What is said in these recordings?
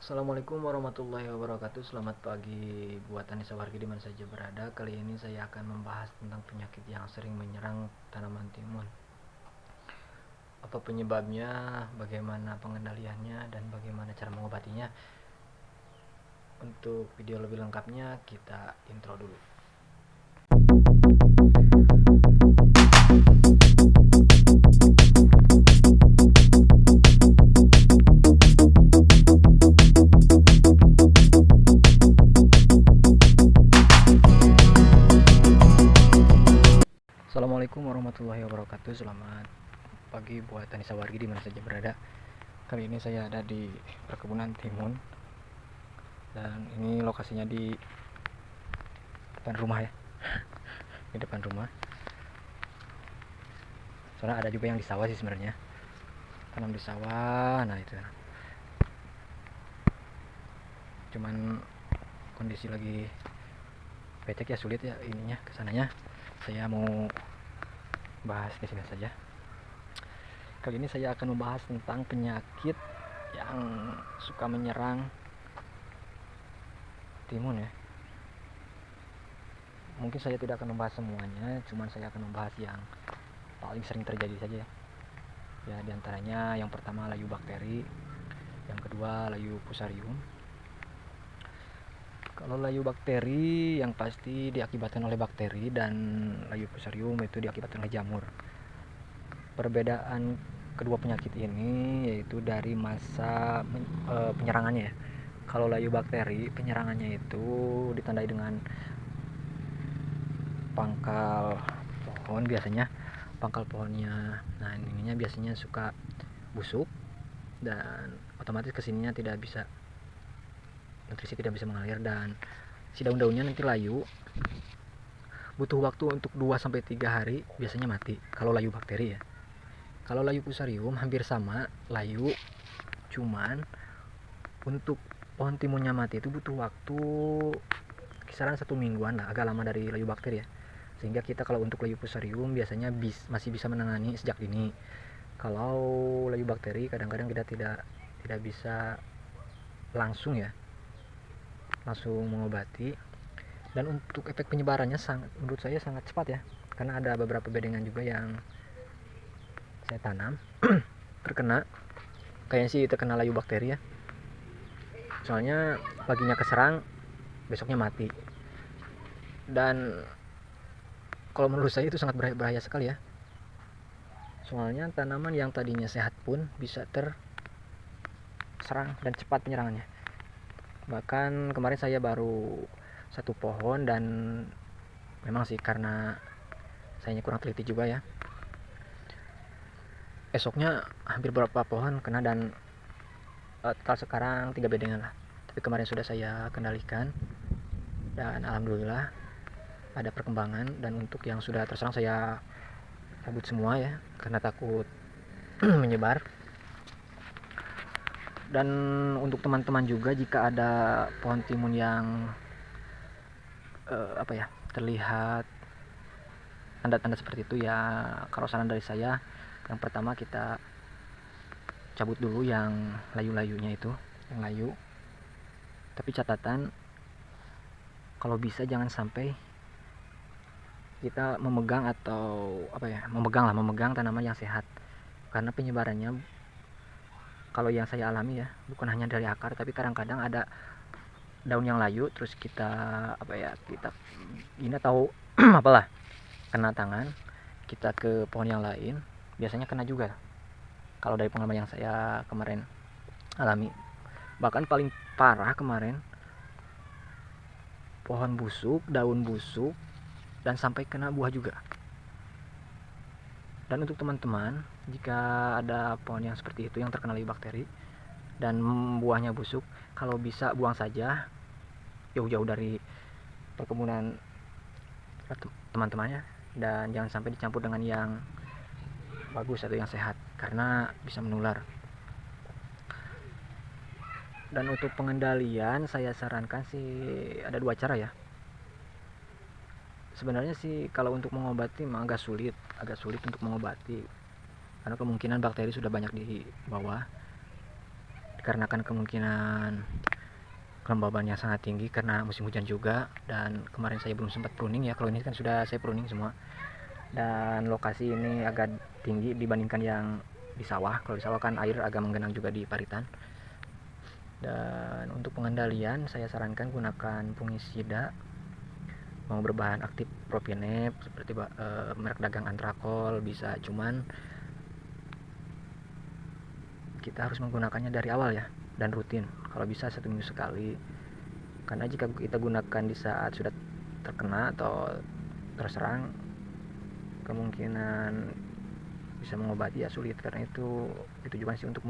Assalamualaikum warahmatullahi wabarakatuh. Selamat pagi buat Anissa wargi di mana saja berada. Kali ini saya akan membahas tentang penyakit yang sering menyerang tanaman timun. Apa penyebabnya, bagaimana pengendaliannya, dan bagaimana cara mengobatinya. Untuk video lebih lengkapnya kita intro dulu. Assalamualaikum warahmatullahi wabarakatuh. Selamat pagi buat Anissa wargi di mana saja berada. Kali ini saya ada di perkebunan timun, dan ini lokasinya di depan rumah ya. Di depan rumah. Soalnya ada juga yang di sawah sih sebenarnya. Tanam di sawah, nah itu. Cuman kondisi lagi becek ya, sulit ya ininya kesananya. Saya mau bahas di sini saja. Kali ini saya akan membahas tentang penyakit yang suka menyerang timun ya. Mungkin saya tidak akan membahas semuanya, cuman saya akan membahas yang paling sering terjadi saja ya. Ya, diantaranya yang pertama layu bakteri, yang kedua layu fusarium. Kalau layu bakteri yang pasti diakibatkan oleh bakteri, dan layu fusarium itu diakibatkan oleh jamur. Perbedaan kedua penyakit ini yaitu dari masa penyerangannya ya. Kalau layu bakteri penyerangannya itu ditandai dengan pangkal pohon biasanya, pangkal pohonnya. Nah, ininya biasanya suka busuk dan otomatis kesininya tidak bisa, nutrisi tidak bisa mengalir, dan si daun-daunnya nanti layu. Butuh waktu untuk 2-3 hari biasanya mati kalau layu bakteri ya. Kalau layu fusarium hampir sama layu, cuman untuk pohon timunnya mati itu butuh waktu kisaran 1 mingguan lah, agak lama dari layu bakteri ya. Sehingga kita kalau untuk layu fusarium biasanya masih bisa menangani sejak dini. Kalau layu bakteri kadang-kadang kita tidak bisa langsung ya, langsung mengobati. Dan untuk efek penyebarannya menurut saya sangat cepat ya, karena ada beberapa bedengan juga yang saya tanam terkena, kayaknya sih terkena layu bakteri ya. Soalnya paginya keserang, besoknya mati. Dan kalau menurut saya itu sangat bahaya sekali ya. Soalnya tanaman yang tadinya sehat pun bisa terserang dan cepat penyerangannya. Bahkan kemarin saya baru satu pohon, dan memang sih karena saya kurang teliti juga ya, esoknya hampir beberapa pohon kena, dan total sekarang 3 bedengan lah. Tapi kemarin sudah saya kendalikan dan alhamdulillah ada perkembangan. Dan untuk yang sudah terserang saya cabut semua ya, karena takut menyebar. Dan untuk teman-teman juga, jika ada pohon timun yang terlihat tanda-tanda seperti itu ya, kalau saran dari saya, yang pertama kita cabut dulu yang layu-layunya itu, yang layu. Tapi catatan, kalau bisa jangan sampai kita memegang memegang tanaman yang sehat, karena penyebarannya kalau yang saya alami ya, bukan hanya dari akar, tapi kadang-kadang ada daun yang layu, terus kita tahu apalah, kena tangan kita ke pohon yang lain, biasanya kena juga. Kalau dari pengalaman yang saya kemarin alami, bahkan paling parah kemarin, pohon busuk, daun busuk, dan sampai kena buah juga. Dan untuk teman-teman, jika ada pohon yang seperti itu yang terkena layu bakteri dan buahnya busuk, kalau bisa buang saja jauh-jauh dari perkebunan teman-temannya, dan jangan sampai dicampur dengan yang bagus atau yang sehat, karena bisa menular. Dan untuk pengendalian saya sarankan sih ada 2 cara ya. Sebenarnya sih kalau untuk mengobati agak sulit untuk mengobati, karena kemungkinan bakteri sudah banyak di bawah. dikarenakan kemungkinan kelembabannya sangat tinggi karena musim hujan juga, dan kemarin saya belum sempat pruning ya. Kalau ini kan sudah saya pruning semua, dan lokasi ini agak tinggi dibandingkan yang di sawah. Kalau di sawah kan air agak menggenang juga di paritan. Dan untuk pengendalian saya sarankan gunakan fungisida mau berbahan aktif propionep seperti merek dagang Antrakol bisa, cuman kita harus menggunakannya dari awal ya, dan rutin, kalau bisa 1 minggu sekali. Karena jika kita gunakan di saat sudah terkena atau terserang, kemungkinan bisa mengobati ya sulit, karena itu ditujukan sih untuk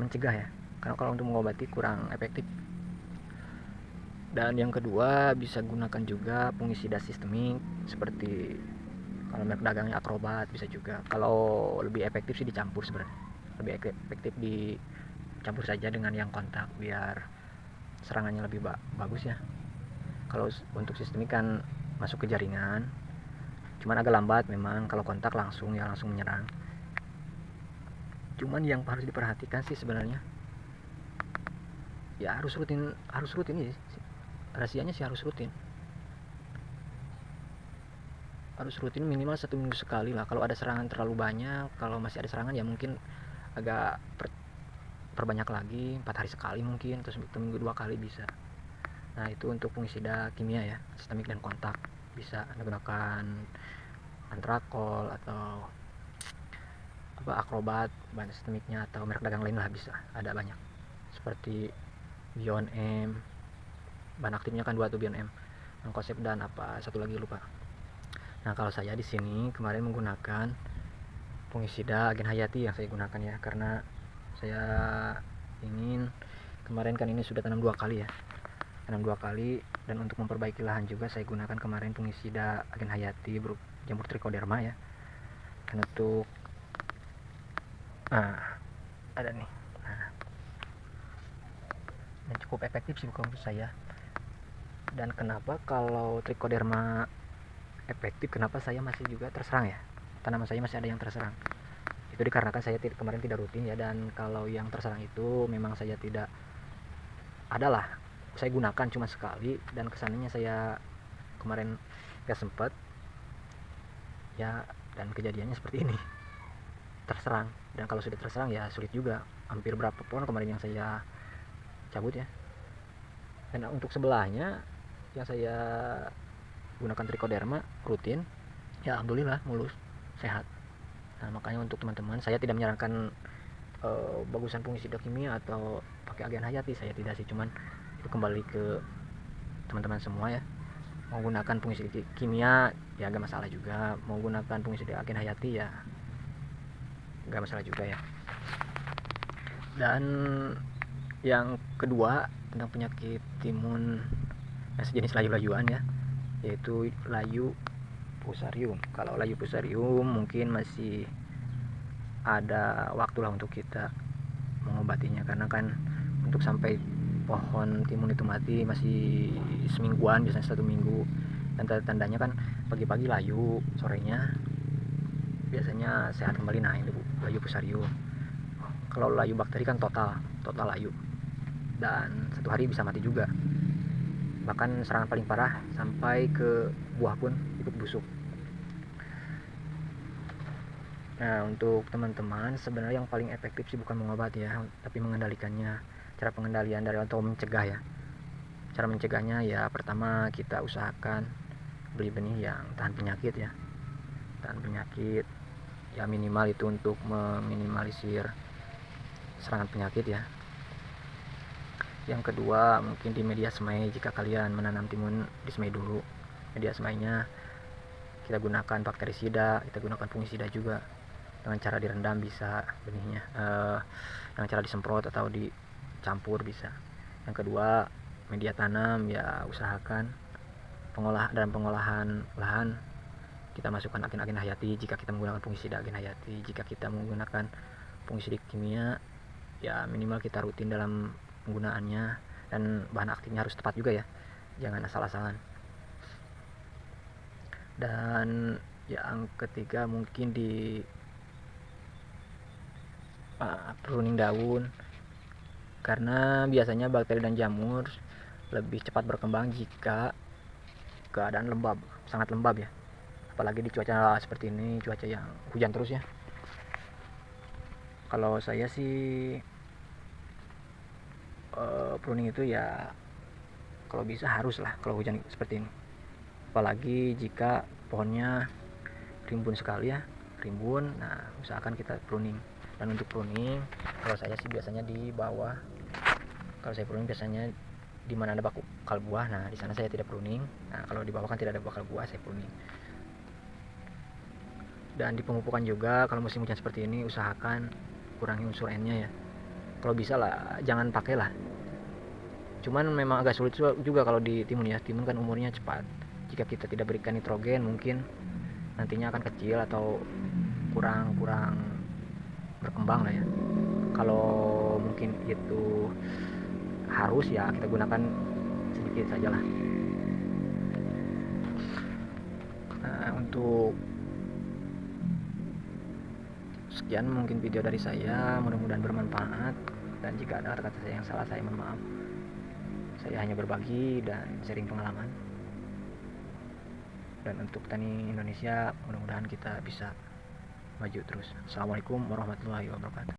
mencegah ya, karena kalau untuk mengobati kurang efektif. Dan yang kedua, bisa gunakan juga fungisida sistemik seperti kalau merek dagangnya Akrobat bisa juga. Kalau lebih efektif sih dicampur sebenarnya, lebih efektif dicampur saja dengan yang kontak biar serangannya lebih bagus ya. Kalau untuk sistemik kan masuk ke jaringan, cuman agak lambat memang. Kalau kontak langsung menyerang. Cuman yang harus diperhatikan sih sebenarnya ya harus rutin ya. Rahasianya sih harus rutin minimal 1 minggu sekali lah. Kalau ada serangan terlalu banyak, kalau masih ada serangan ya mungkin agak perbanyak lagi, 4 hari sekali mungkin, terus 1 minggu 2 kali bisa. Nah itu untuk fungisida kimia ya, sistemik dan kontak. Bisa menggunakan Antrakol atau Akrobat bahan sistemiknya, atau merek dagang lain lah bisa, ada banyak seperti Bion M, bahan aktifnya kan 2 tuh, Bion M, konsep, dan satu lagi lupa. Nah kalau saya di sini kemarin menggunakan fungisida agen hayati yang saya gunakan ya, karena saya ingin, kemarin kan ini sudah tanam 2 kali ya, dan untuk memperbaiki lahan juga saya gunakan kemarin fungisida agen hayati jamur trichoderma ya. Dan untuk ada nih, dan cukup efektif sih kalau menurut saya. Dan kenapa kalau trichoderma efektif, kenapa saya masih juga terserang ya, tanaman saya masih ada yang terserang? Itu dikarenakan saya kemarin tidak rutin ya, dan kalau yang terserang itu memang saya tidak adalah saya gunakan cuma sekali, dan kesannya saya kemarin gak sempet ya, dan kejadiannya seperti ini, terserang. Dan kalau sudah terserang ya sulit juga, hampir berapa pohon kemarin yang saya cabut ya. Dan untuk sebelahnya yang saya gunakan trichoderma rutin ya, alhamdulillah mulus, sehat. Nah makanya untuk teman-teman, saya tidak menyarankan bagusan fungisida kimia atau pakai agen hayati, saya tidak sih, cuman itu kembali ke teman-teman semua ya. Mau gunakan fungisida kimia ya gak masalah juga, mau gunakan fungisida agen hayati ya gak masalah juga ya. Dan yang kedua tentang penyakit timun yang sejenis layu-layuan ya, yaitu layu fusarium. Kalau layu fusarium mungkin masih ada waktu lah untuk kita mengobatinya, karena kan untuk sampai pohon timun itu mati masih semingguan, biasanya 1 minggu. Dan tanda-tandanya kan pagi-pagi layu, sorenya biasanya sehat kembali. Nah itu layu fusarium. Kalau layu bakteri kan total layu, dan 1 hari bisa mati juga. Bahkan serangan paling parah sampai ke buah pun ikut busuk. Nah untuk teman-teman, sebenarnya yang paling efektif sih bukan mengobati ya, tapi mengendalikannya. Cara pengendalian dari atau mencegah ya, cara mencegahnya ya pertama kita usahakan beli benih yang tahan penyakit ya, ya minimal itu untuk meminimalisir serangan penyakit ya. Yang kedua mungkin di media semai, jika kalian menanam timun di semai dulu, media semainya kita gunakan bakterisida, kita gunakan fungisida juga, dengan cara direndam bisa benihnya, dengan cara disemprot atau dicampur bisa. Yang kedua media tanam ya, usahakan dalam pengolahan lahan kita masukkan agen-agen hayati jika kita menggunakan fungisida agen hayati. Jika kita menggunakan fungisida kimia ya minimal kita rutin dalam penggunaannya, dan bahan aktifnya harus tepat juga ya, jangan asal-asalan. Dan yang ketiga mungkin di pruning daun karena biasanya bakteri dan jamur lebih cepat berkembang jika keadaan lembab, sangat lembab ya, apalagi di cuaca seperti ini, cuaca yang hujan terus ya. Kalau saya sih pruning itu ya kalau bisa harus lah kalau hujan seperti ini, apalagi jika pohonnya rimbun sekali ya, rimbun. Nah, usahakan kita pruning. Dan untuk pruning, kalau saya sih biasanya di bawah. Kalau saya pruning biasanya di mana ada bakal buah. Nah, di sana saya tidak pruning. Nah, kalau di bawah kan tidak ada bakal buah, saya pruning. Dan di pemupukan juga, kalau musim hujan seperti ini usahakan kurangi unsur N-nya ya. Kalau bisa lah jangan pakai lah. Cuman memang agak sulit juga kalau di timun ya. Timun kan umurnya cepat. Jika kita tidak berikan nitrogen, mungkin nantinya akan kecil atau kurang berkembang lah ya. Kalau mungkin itu harus ya kita gunakan sedikit saja lah. Nah, untuk sekian mungkin video dari saya, mudah-mudahan bermanfaat, dan jika ada kata-kata saya yang salah saya mohon maaf. Saya hanya berbagi dan sharing pengalaman. Dan untuk tani Indonesia mudah-mudahan kita bisa maju terus. Assalamualaikum warahmatullahi wabarakatuh.